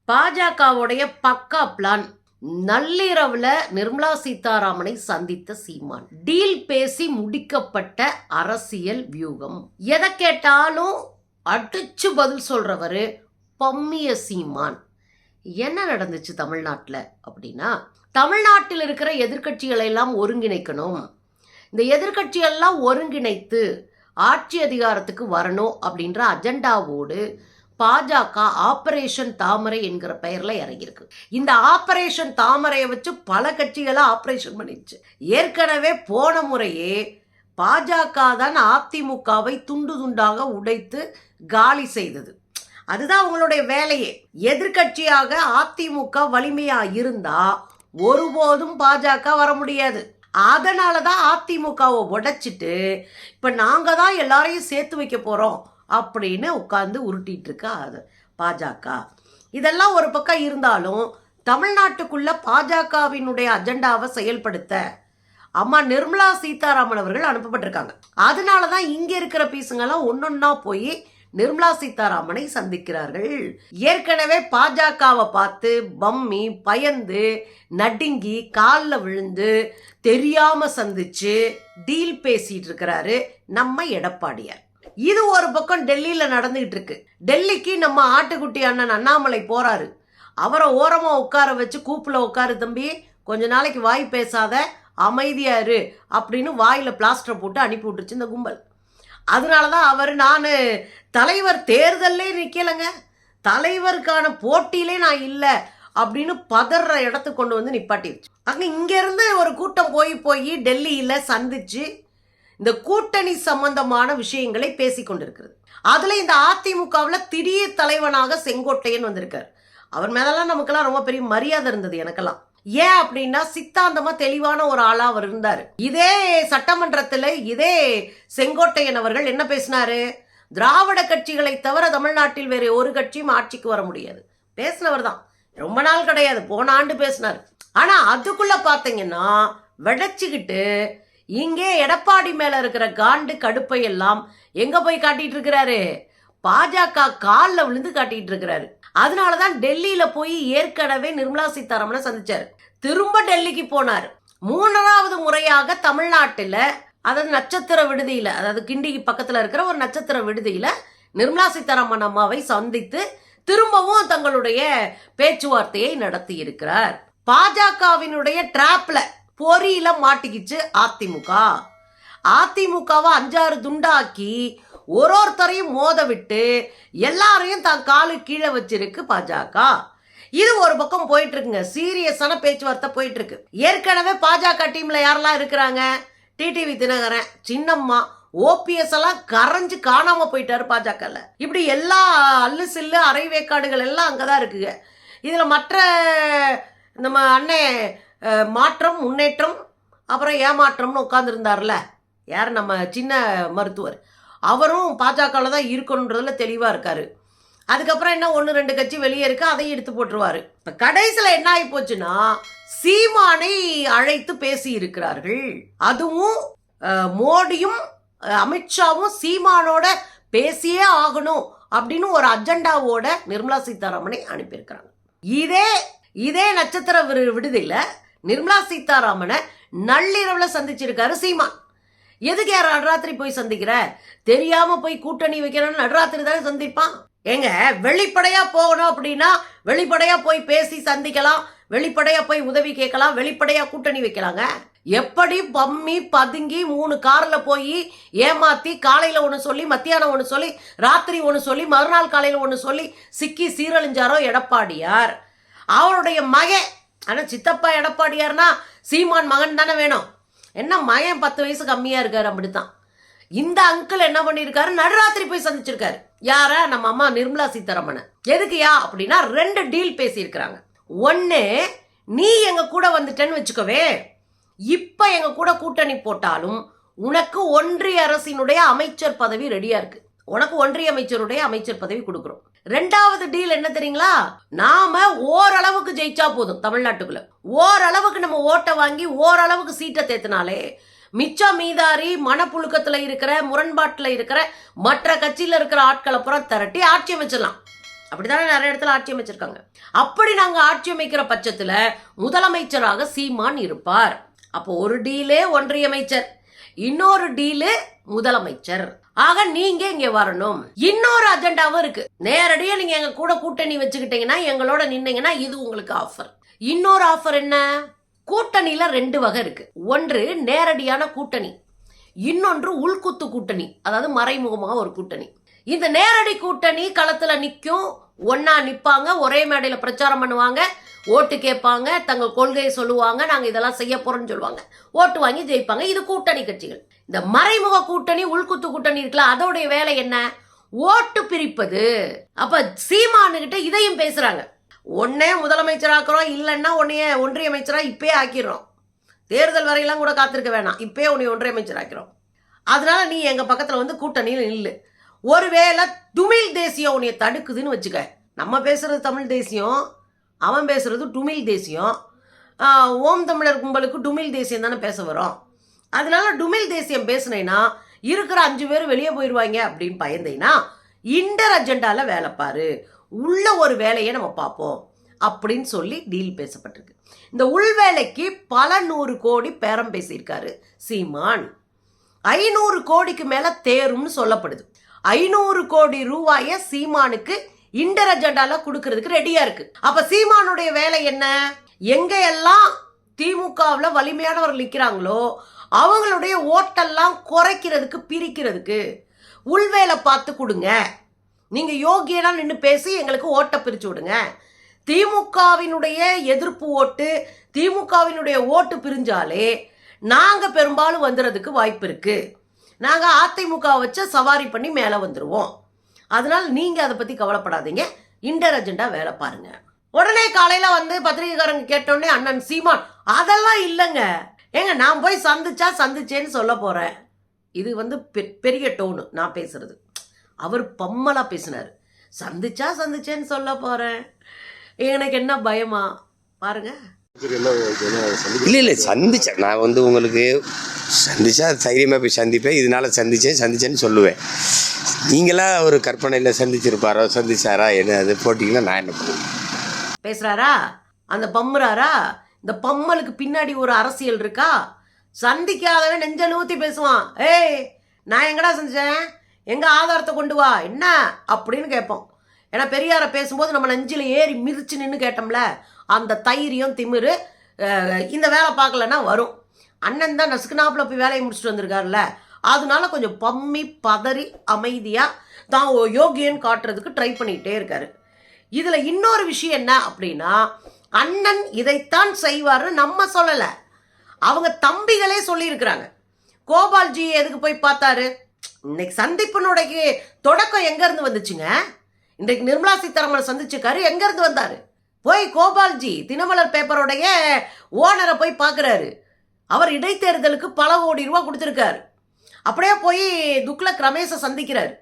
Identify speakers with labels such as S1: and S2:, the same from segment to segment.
S1: பாஜகவுடைய பக்கா பிளான். நள்ளிரவுல நிர்மலா சீதாராமனை சந்தித்த சீமான். டீல் பேசி முடிக்கப்பட்ட அரசியல் வியூகம். எதை கேட்டாலும் அடிச்சு பதில் சொல்றவரு பம்மிய சீமான். என்ன நடந்துச்சு தமிழ்நாட்டில் அப்படின்னா, தமிழ்நாட்டில் இருக்கிற எதிர்கட்சிகளை எல்லாம் ஒருங்கிணைக்கணும், இந்த எதிர்கட்சியெல்லாம் ஒருங்கிணைத்து ஆட்சி அதிகாரத்துக்கு வரணும் அப்படின்ற அஜெண்டாவோடு பாஜக ஆபரேஷன் தாமரை என்கிற பெயர்ல இறங்கியிருக்கு. இந்த ஆபரேஷன் தாமரையை வச்சு பல கட்சிகளை ஆபரேஷன் பண்ணிடுச்சு. ஏற்கனவே போன முறையே பாஜக தான் அதிமுகவை துண்டு துண்டாக உடைத்து காலி செய்தது. அதுதான் அவங்களுடைய வேலையே. எதிர்கட்சியாக அதிமுக வலிமையா இருந்தா ஒருபோதும் பாஜக வர முடியாது. அதனாலதான் அதிமுகவை உடைச்சிட்டு இப்ப நாங்க தான் எல்லாரையும் சேர்த்து வைக்க போறோம் அப்படின்னு உட்கார்ந்து உருட்டிட்டு இருக்கா அது பாஜக. இதெல்லாம் ஒரு பக்கம் இருந்தாலும் தமிழ்நாட்டுக்குள்ள பாஜகவினுடைய அஜெண்டாவை செயல்படுத்த அம்மா நிர்மலா சீதாராமன் அவர்கள் அனுப்பப்பட்டிருக்காங்க. அதனாலதான் இங்க இருக்கிற பீசுங்கெல்லாம் ஒன்னொன்னா போய் நிர்மலா சீதாராமனை சந்திக்கிறார்கள். ஏற்கனவே பாஜகவை பார்த்து பம்மி பயந்து நடுங்கி காலில் விழுந்து தெரியாம சந்திச்சு டீல் பேசிட்டு இருக்கிறாரு நம்ம எடப்பாடியார். இது ஒரு பக்கம் டெல்லியில நடந்துகிட்டு இருக்கு. டெல்லிக்கு நம்ம ஆட்டுக்குட்டி அண்ணன் அண்ணாமலை போறாரு. அவரை ஓரமா உட்கார வச்சு கூப்புல உட்காரு தம்பி, கொஞ்ச நாளைக்கு வாய் பேசாத, அமைதியாரு அப்படின்னு வாயில பிளாஸ்டர் போட்டு அனுப்பி விட்டுருச்சு இந்த கும்பல். அதனாலதான் அவர் நான் தலைவர் தேர்தலே நிக்கலைங்க, தலைவருக்கான போட்டியிலே நான் இல்லை அப்படின்னு பதற இடத்துக்கு கொண்டு வந்து நிப்பாட்டிடுச்சு. அங்க இங்க இருந்து ஒரு கூட்டம் போய் டெல்லியில சந்திச்சு இந்த கூட்டணி சம்பந்தமான விஷயங்களை பேசி கொண்டிருக்கிறது. அதுல இந்த அதிமுகவில் திடீர் தலைவனாக செங்கோட்டையன் வந்திருக்காரு. அவர் மேலெல்லாம் நமக்கெல்லாம் ரொம்ப பெரிய மரியாதை இருந்தது எனக்கெல்லாம். ஏன் அப்படின்னா சித்தாந்தமா தெளிவான ஒரு ஆளா அவர் இருந்தாரு. இதே சட்டமன்றத்துல இதே செங்கோட்டையன் அவர்கள் என்ன பேசினாரு, திராவிட கட்சிகளை தவிர தமிழ்நாட்டில் வேற ஒரு கட்சியும் ஆட்சிக்கு வர முடியாது பேசினவர் தான். ரொம்ப நாள் கிடையாது, போன ஆண்டு பேசினார். ஆனா அதுக்குள்ள பாத்தீங்கன்னா வெடைச்சுக்கிட்டு இங்கே எடப்பாடி மேல இருக்கிற காண்டு கடுப்பை எல்லாம் எங்க போய் காட்டிட்டு இருக்கிறாரு, பாஜக காலில் விழுந்து காட்டிட்டு இருக்கிறாரு. அதனாலதான் டெல்லியில போய் ஏற்கனவே நிர்மலா சீதாராமனை சந்திச்சாரு. திரும்ப டெல்லிக்கு போனார். மூன்றாவது முறையாக தமிழ்நாட்டில், அதாவது நட்சத்திர விடுதியில, அதாவது கிண்டிக்கு பக்கத்துல இருக்கிற ஒரு நட்சத்திர விடுதியில நிர்மலா சீதாராமன் அம்மாவை சந்தித்து திரும்பவும் தங்களுடைய பேச்சுவார்த்தையை நடத்தி இருக்கிறார். பாஜகவினுடைய டிராப்ல பொறியில மாட்டிக்கிச்சு அதிமுக. அதிமுகவை 5-6 துண்டாக்கி ஒருத்தரையும் மோத விட்டு எல்லாரையும் தான் காலு கீழே வச்சிருக்கு பாஜக. இது ஒரு பக்கம் போயிட்டு இருக்குங்க, சீரியஸான பேச்சுவார்த்தை போயிட்டு இருக்கு. ஏற்கனவே பாஜக டீம்ல யாரெல்லாம் இருக்கிறாங்க, டிடிவி தினகரன், சின்னம்மா, ஓபிஎஸ் எல்லாம் கரைஞ்சு காணாம போயிட்டாரு பாஜகல. இப்படி எல்லா அல்லு சில்லு அரைவேக்காடுகள் எல்லாம் அங்கதான் இருக்குங்க. இதுல மற்ற நம்ம அண்ணே மாற்றம் முன்னேற்றம் அப்புறம் ஏமாற்றம்னு உட்கார்ந்துருந்தார்ல, யார் நம்ம சின்ன மருத்துவர், அவரும் பாஜகவில் தான் இருக்கணுன்றதுல தெளிவாக இருக்காரு. அதுக்கப்புறம் என்ன 1-2 கட்சி வெளியே இருக்கு, அதையும் எடுத்து போட்டுருவாரு. இப்போ கடைசியில் என்ன ஆகி போச்சுன்னா சீமானை அழைத்து பேசி இருக்கிறார்கள். அதுவும் மோடியும் அமித்ஷாவும் சீமானோட பேசியே ஆகணும் அப்படின்னு ஒரு அஜெண்டாவோட நிர்மலா சீதாராமனை அனுப்பியிருக்கிறாங்க. இதே நட்சத்திர விடுதியில நிர்மலா சீதாராமனை நள்ளிரவுல சந்திச்சிருக்காரு சீமான். எதுக்கு யார் நடுராத்திரி போய் சந்திக்கிற, தெரியாம போய் கூட்டணி வைக்கிறன்னு நடுராத்திரி தானே சந்திப்பான். ஏங்க வெளிப்படையா போகணும் அப்படின்னா வெளிப்படையா போய் பேசி சந்திக்கலாம், வெளிப்படையா போய் உதவி கேட்கலாம், வெளிப்படையா கூட்டணி வைக்கலாங்க. எப்படி பம்மி பதுங்கி 3 கார்ல போய் ஏமாத்தி காலையில ஒன்று சொல்லி மத்தியானம் ஒன்று சொல்லி ராத்திரி ஒன்று சொல்லி மறுநாள் காலையில ஒன்று சொல்லி சிக்கி சீரழிஞ்சாரோ எடப்பாடியார். அவருடைய மகன், ஆனா சித்தப்பா எடப்பாடியார்னா சீமான் மகன் தானே வேணும். என்ன மகன் 10 வயசு கம்மியா இருக்காரு, அப்படித்தான். இந்த அங்கிள் என்ன பண்ணிருக்காரு, நடுராத்திரி போய் சந்திச்சிருக்காரு. யார, நம்ம அம்மா நிர்மலா சீதாராமன். எதுக்குயா அப்படின்னா 2 டீல் பேசியிருக்கிறாங்க. ஒன்னு, நீ எங்க கூட வந்துட்டேன்னு வச்சுக்கவே, இப்ப எங்க கூட கூட்டணி போட்டாலும் உனக்கு ஒன்றிய அரசினுடைய அமைச்சர் பதவி ரெடியா இருக்கு, உனக்கு ஒன்றிய அமைச்சருடைய அமைச்சர் பதவி கொடுக்குறோம். 2வது டீல் என்ன தெரியுங்களா, நாம ஓரளவுக்கு ஜெயிச்சா போதும், தமிழ்நாட்டுக்குள்ள ஓரளவுக்கு நம்ம ஓட்டை வாங்கி ஓரளவுக்கு சீட்டை தேத்தினாலே மிச்சம் மீதாரி மனப்புழுக்கத்துல இருக்கிற முரண்பாட்டுல இருக்கிற மற்ற கட்சியில இருக்கிற ஆட்களை புறம் திரட்டி ஆட்சி வச்சிடலாம். அப்படித்தானே நிறைய இடத்துல ஆட்சி அமைச்சிருக்காங்க. அப்படி நாங்க ஆட்சி அமைக்கிற பட்சத்துல முதலமைச்சராக சீமான் இருப்பார். அப்போ ஒரு டீலே ஒன்றிய அமைச்சர், இன்னொரு டீலு முதலமைச்சர். ஆக நீங்க இங்க வரணும். இன்னொரு அஜெண்டாவும் இருக்கு. நேரடியா நீங்க எங்க கூட கூட்டணி வச்சுக்கிட்டீங்கன்னா, எங்களோட நின்னீங்கன்னா இது உங்களுக்கு ஆஃபர். இன்னொரு ஆஃபர் என்ன? கூட்டணியில 2 வகை இருக்கு. ஒன்று நேரடியான கூட்டணி, இன்னொன்று உள்குத்து கூட்டணி, அதாவது மறைமுகமாக ஒரு கூட்டணி. இந்த நேரடி கூட்டணி களத்துல நிற்கும், ஒன்னா நிப்பாங்க, ஒரே மேடையில பிரச்சாரம் பண்ணுவாங்க, ஓட்டு கேட்பாங்க, தங்கள் கொள்கையை சொல்லுவாங்க, நாங்க இதெல்லாம் செய்ய போறோம்னு சொல்லுவாங்க, ஓட்டு வாங்கி ஜெயிப்பாங்க. இது கூட்டணி கட்சிகள். இந்த மறைமுக கூட்டணி, உள்குத்து கூட்டணி இருக்குல்ல, அதோடைய வேலை என்ன? ஓட்டு பிரிப்பது. அப்ப சீமானுகிட்ட இதையும் பேசுறாங்க. ஒன்னே முதலமைச்சராக்குறோம், இல்லைன்னா உன்னைய ஒன்றிய அமைச்சரா இப்பயே ஆக்கிடுறோம். தேர்தல் வரையெல்லாம் கூட காத்திருக்க வேணாம், இப்பயே உன்னை ஒன்றிய அமைச்சர் ஆக்கிறோம். அதனால நீ எங்க பக்கத்துல வந்து கூட்டணியில் நில்லு. ஒருவேளை துமிழ் தேசியம் உன்னைய தடுக்குதுன்னு வச்சுக்க. நம்ம பேசுறது தமிழ் தேசியம், அவன் பேசுறது டுமிழ் தேசியம். ஓம் தமிழர் கும்பலுக்கு டுமிழ் தேசியம் தானே பேச வரும். அதனால டுமிழ் தேசியம் பேசுனேன்னா இருக்கிற 5 பேர் வெளியே போயிடுவாங்க அப்படின்னு பயந்தேன்னா இன்டர் அஜெண்டால வேலை பாரு, உள்ள ஒரு வேலையை நம்ம பார்ப்போம் அப்படின்னு சொல்லி டீல் பேசப்பட்டிருக்கு. இந்த உள்வேலைக்கு பல 100 கோடி பேரம் பேசியிருக்காரு சீமான். 500 கோடிக்கு மேல தேரும்னு சொல்லப்படுது. 500 கோடி ரூபாய சீமானுக்கு இன்டர் அஜெண்டால கொடுக்கறதுக்கு ரெடியா இருக்கு. அப்ப சீமானுடைய வேலை என்ன? எங்க எல்லாம் திமுகவில் வலிமையானவர்கள் நிற்கிறாங்களோ அவங்களுடைய ஓட்டெல்லாம் குறைக்கிறதுக்கு, பிரிக்கிறதுக்கு உள்வேலை பார்த்து கொடுங்க. நீங்க யோகியனா நின்று பேசி எங்களுக்கு ஓட்டை பிரிச்சு விடுங்க. திமுகவினுடைய எதிர்ப்பு ஓட்டு, திமுகவினுடைய ஓட்டு பிரிஞ்சாலே நாங்க பெரும்பாலும் வந்துறதுக்கு வாய்ப்பு இருக்கு. நாங்க அதிமுக வச்சு சவாரி பண்ணி மேல வந்துருவோம். அதனால நீங்க அதை பத்தி கவலைப்படாதீங்க, இன்டர் அஜெண்டா வேலை பாருங்க. உடனே காலையில வந்து பத்திரிகைக்காரங்க கேட்டோடனே அண்ணன் சீமான் அதெல்லாம் இல்லைங்க, ஏங்க நான் போய் சந்திச்சேன்னு சொல்ல போறேன். இது வந்து பெரிய டோனு நான் பேசுறது. அவர் பம்மலா பேசினார். சந்திச்சேன்னு சொல்ல போறேன், எனக்கு என்ன பயமா பாருங்க.
S2: இல்லை சந்திச்சேன், நான் வந்து உங்களுக்கு சந்திச்சா தைரியமாக போய் சந்திப்பேன். இதனால சந்திச்சேன்னு சொல்லுவேன். நீங்களா ஒரு கற்பனையில் சந்திச்சாரா என்ன அது போட்டிங்கன்னா நான் என்ன பண்ணுவேன்?
S1: பேசுறாரா அந்த பம்முறாரா? இந்த பம்மலுக்கு பின்னாடி ஒரு அரசியல் இருக்கா? சந்திக்காதவன் நெஞ்சல் ஊத்தி பேசுவான். ஏய் நான் எங்கடா சந்திச்சேன், எங்க ஆதாரத்தை கொண்டு வா என்ன அப்படின்னு கேட்போம். ஏன்னா பெரியாரை பேசும்போது நம்ம நெஞ்சில் ஏறி மிதிச்சு நின்று கேட்டோம்ல, அந்த தைரியம் திமிரு இந்த வேலை பார்க்கலன்னா வரும். அண்ணன் தான் நசுக்குனாப்புல போய் வேலையை முடிச்சுட்டு வந்திருக்காருல்ல, அதனால கொஞ்சம் பம்மி பதறி அமைதியாக தான் யோகியன்னு காட்டுறதுக்கு ட்ரை பண்ணிக்கிட்டே இருக்காரு. இதில் இன்னொரு விஷயம் என்ன அப்படின்னா, அண்ணன் இதைத்தான் செய்வார்னு நம்ம சொல்லலை, அவங்க தம்பிகளே சொல்லியிருக்கிறாங்க. கோபால்ஜி எதுக்கு போய் பார்த்தாரு? இன்னைக்கு சந்திப்பினுடைய தொடக்கம் எங்கேருந்து வந்துச்சுங்க? இன்றைக்கு நிர்மலா சீதாராமனை சந்திச்சுக்காரு, எங்கேருந்து வந்தார்? போய் கோபால்ஜி தினமலர் பேப்பருடைய ஓனரை போய் பார்க்குறாரு. அவர் இடைத்தேர்தலுக்கு பல கோடி ரூபா கொடுத்துருக்காரு. அப்படியே போய் துக்ளக் ரமேஷை சந்திக்கிறார்.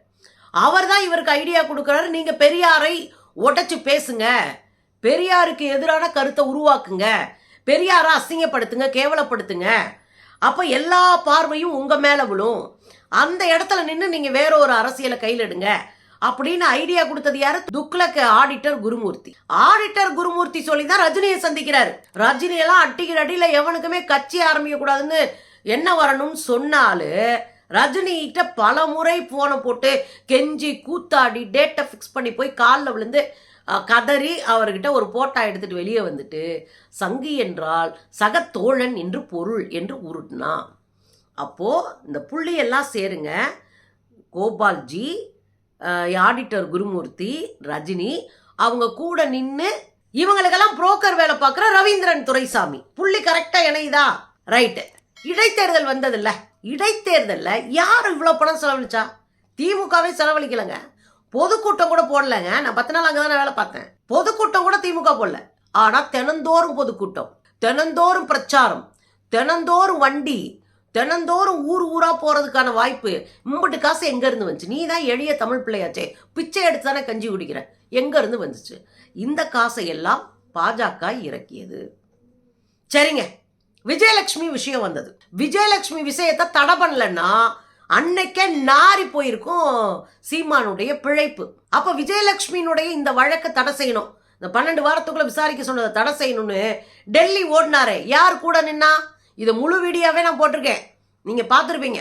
S1: அவர் தான் இவருக்கு ஐடியா கொடுக்குறாரு, நீங்கள் பெரியாரை உடைச்சு பேசுங்க, பெரியாருக்கு எதிரான கருத்தை உருவாக்குங்க, பெரியாரை அசிங்கப்படுத்துங்க, கேவலப்படுத்துங்க, அப்போ எல்லா பார்வையும் உங்கள் மேலே விழும், அந்த இடத்துல நின்று நீங்கள் வேற ஒரு அரசியலை கையில் எடுங்க அப்படின்னு ஐடியா கொடுத்தது யாரு? துக்ளக் ஆடிட்டர் குருமூர்த்தி. ஆடிட்டர் குருமூர்த்தி சொல்லி தான் ரஜினியை சந்திக்கிறாரு. ரஜினியெல்லாம் அட்டிக்கிற அடியில எவனுக்குமே கட்சி ஆரம்பிக்க கூடாதுன்னு என்ன வரணும்னு சொன்னாலு ரஜினிகிட்ட பல முறை போனை போட்டு கெஞ்சி கூத்தாடி டேட்டை ஃபிக்ஸ் பண்ணி போய் காலில் விழுந்து கதறி அவர்கிட்ட ஒரு போட்டா எடுத்துட்டு வெளியே வந்துட்டு சங்கி என்றால் சக தோழன் என்று பொருள் என்று உருட்டினா. அப்போ இந்த புள்ளியெல்லாம் சேருங்க, கோபால்ஜி, ஆடிட்டர் குருமூர்த்தி, ரஜினி, அவங்க கூட நின்று இவங்களுக்கெல்லாம் புரோக்கர் வேலை பார்க்குற ரவீந்திரன் துரைசாமி, புள்ளி கரெக்டா இணையுதா? ரைட்டு. இடைத்தேர்தல் வந்ததில்ல, இடைத்தேர்தலில் யார் இவ்வளோ பணம் செலவழிச்சா? திமுகவே செலவழிக்கலைங்க. பொதுக்கூட்டம் கூட போடலைங்க. நான் 10 நாள் அங்கே தானே வேலை பார்த்தேன். பொதுக்கூட்டம் கூட திமுக போடல. ஆனால் தினந்தோறும் பொதுக்கூட்டம், தினந்தோறும் பிரச்சாரம், தினந்தோறும் வண்டி, தினந்தோறும் ஊர் ஊராக போகிறதுக்கான வாய்ப்பு. இம்பட்டு காசு எங்கேருந்து வந்துச்சு? நீ தான் எளிய தமிழ் பிள்ளையாச்சே, பிச்சை எடுத்து தானே கஞ்சி குடிக்கிற, எங்கேருந்து வந்துச்சு? இந்த காசை எல்லாம் பாஜக இறக்கியது. சரிங்க, விஜயலட்சுமி விஷயம் வந்தது. விஜயலட்சுமி விஷயத்தை தடை பண்ணலன்னா அன்னைக்கே நாரி போயிருக்கும் சீமானுடைய பிழைப்பு. அப்ப விஜயலட்சுமியினுடைய இந்த வழக்கை தடை செய்யணும், இந்த 12 வாரத்துக்குள்ள விசாரிக்க சொன்னதை தடை செய்யணும்னு டெல்லி ஓடினாரே. யார் கூட நின்னா? இதை முழு வீடியோவே நான் போட்டிருக்கேன், நீங்க பார்த்துருப்பீங்க.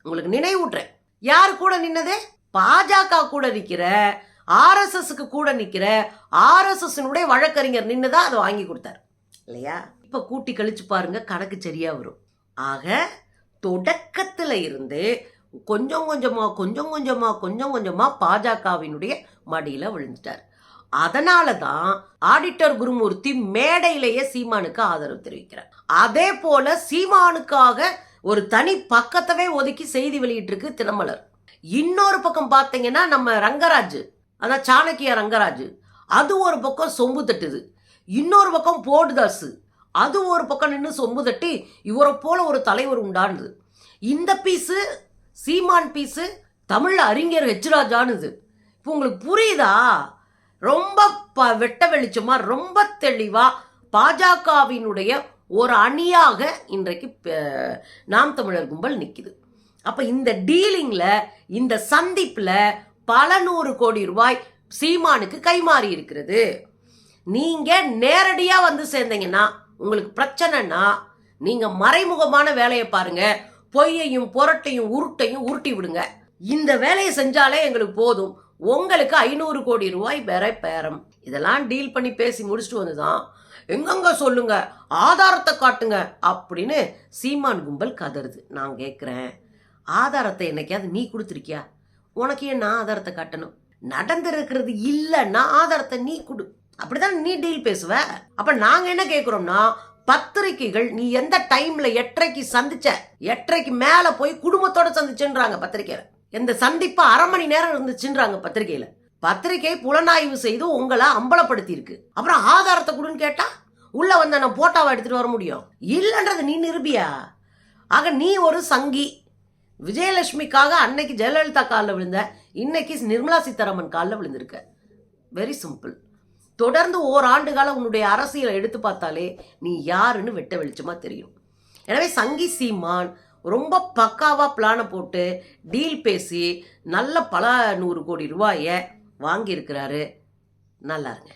S1: உங்களுக்கு நினைவூட்டுறேன். யார் கூட நின்னது? பாஜக கூட நிக்கிற, ஆர்எஸ்எஸ்க்கு கூட நிக்கிற ஆர்எஸ்எஸ்னுடைய வழக்கறிஞர் நின்னுதான் அதை வாங்கி கொடுத்தார் இல்லையா? இப்ப கூட்டி கழிச்சு பாருங்க, கணக்கு சரியா வரும். ஆக தொடக்கத்துல இருந்து கொஞ்சம் கொஞ்சமா பாஜகவினுடைய மடியில விழுந்துட்டார். அதனால தான் ஆடிட்டர் குருமூர்த்தி மேடையிலேயே சீமானுக்கு ஆதரவு தெரிவிக்கிறார். அதே போல சீமானுக்காக ஒரு தனி பக்கத்தவே ஒதுக்கி செய்தி வெளியிட்டு இருக்கு தினமலர். இன்னொரு பக்கம் பார்த்தீங்கன்னா நம்ம ரங்கராஜ், அதான் சாணக்கிய ரங்கராஜ், அது ஒரு பக்கம் சொம்பு தட்டுது. இன்னொரு பக்கம் போடுதாசு, அது ஒரு பக்கம் நின்று சொம்பு தட்டி இவரை போல ஒரு தலைவர் உண்டானது. இந்த பீஸு சீமான் பீஸு தமிழ் அறிஞர் ஹெச்ராஜானுது. இப்போ உங்களுக்கு புரியுதா? ரொம்ப வெட்ட வெளிச்சமா ரொம்ப தெளிவா பாஜகவினுடைய ஒரு அணியாக இன்றைக்கு நாம் தமிழர் கும்பல் நிக்குது. அப்ப இந்த டீலிங்ல, இந்த சந்திப்புல பல 100 கோடி ரூபாய் சீமானுக்கு கைமாறி இருக்கிறது. நீங்க நேரடியா வந்து சேர்ந்தீங்கன்னா உங்களுக்கு பிரச்சனைனா நீங்க மறைமுகமான வேலையை பாருங்க, பொய்யையும் புரட்டையும் உருட்டையும் உருட்டி விடுங்க. இந்த வேலையை செஞ்சாலே எங்களுக்கு போதும், உங்களுக்கு 500 கோடி ரூபாய் வேற பேரம். இதெல்லாம் டீல் பண்ணி பேசி முடிச்சுட்டு வந்துதான் எங்கெங்க சொல்லுங்க, ஆதாரத்தை காட்டுங்க அப்படின்னு சீமான் கும்பல் கதறுது. நான் கேட்குறேன், ஆதாரத்தை என்னைக்காவது நீ கொடுத்துருக்கியா? உனக்கு ஏன் நான் ஆதாரத்தை காட்டணும்? நடந்திருக்கிறது இல்லைன்னா ஆதாரத்தை நீ கொடு, அப்படிதான் நீ டீல் பேசுவ. அப்ப நாங்க என்ன கேட்கிறோம்னா, பத்திரிகைகள் நீ எந்த டைம்ல 8:30க்கு சந்திச்ச, 8:30க்கு மேல போய் குடும்பத்தோட சந்திச்சுன்றாங்க பத்திரிகையில. எந்த சந்திப்பு 1/2 மணி நேரம் இருந்துச்சுன்றாங்க பத்திரிகையில. பத்திரிகை புலனாய்வு செய்து உங்களை அம்பலப்படுத்தி இருக்கு. அப்புறம் ஆதாரத்தை கொடுன்னு கேட்டா உள்ள வந்த நான் போட்டாவை எடுத்துட்டு வர முடியும் இல்லைன்றது நீ நிரூபியா? ஆக நீ ஒரு சங்கி. விஜயலட்சுமிக்காக அன்னைக்கு ஜெயலலிதா காலில் விழுந்த, இன்னைக்கு நிர்மலா சீதாராமன் காலில் விழுந்திருக்க. Very simple. தொடர்ந்து ஓராண்டு காலம் உன்னுடைய அரசியலை எடுத்து பார்த்தாலே நீ யாருன்னு வெட்ட வெளிச்சமா தெரியும். எனவே சங்கி சீமான் ரொம்ப பக்காவா பிளானை போட்டு டீல் பேசி நல்ல பல 100 கோடி ரூபாயை வாங்கி இருக்கிறாரு. நல்லா இருங்க.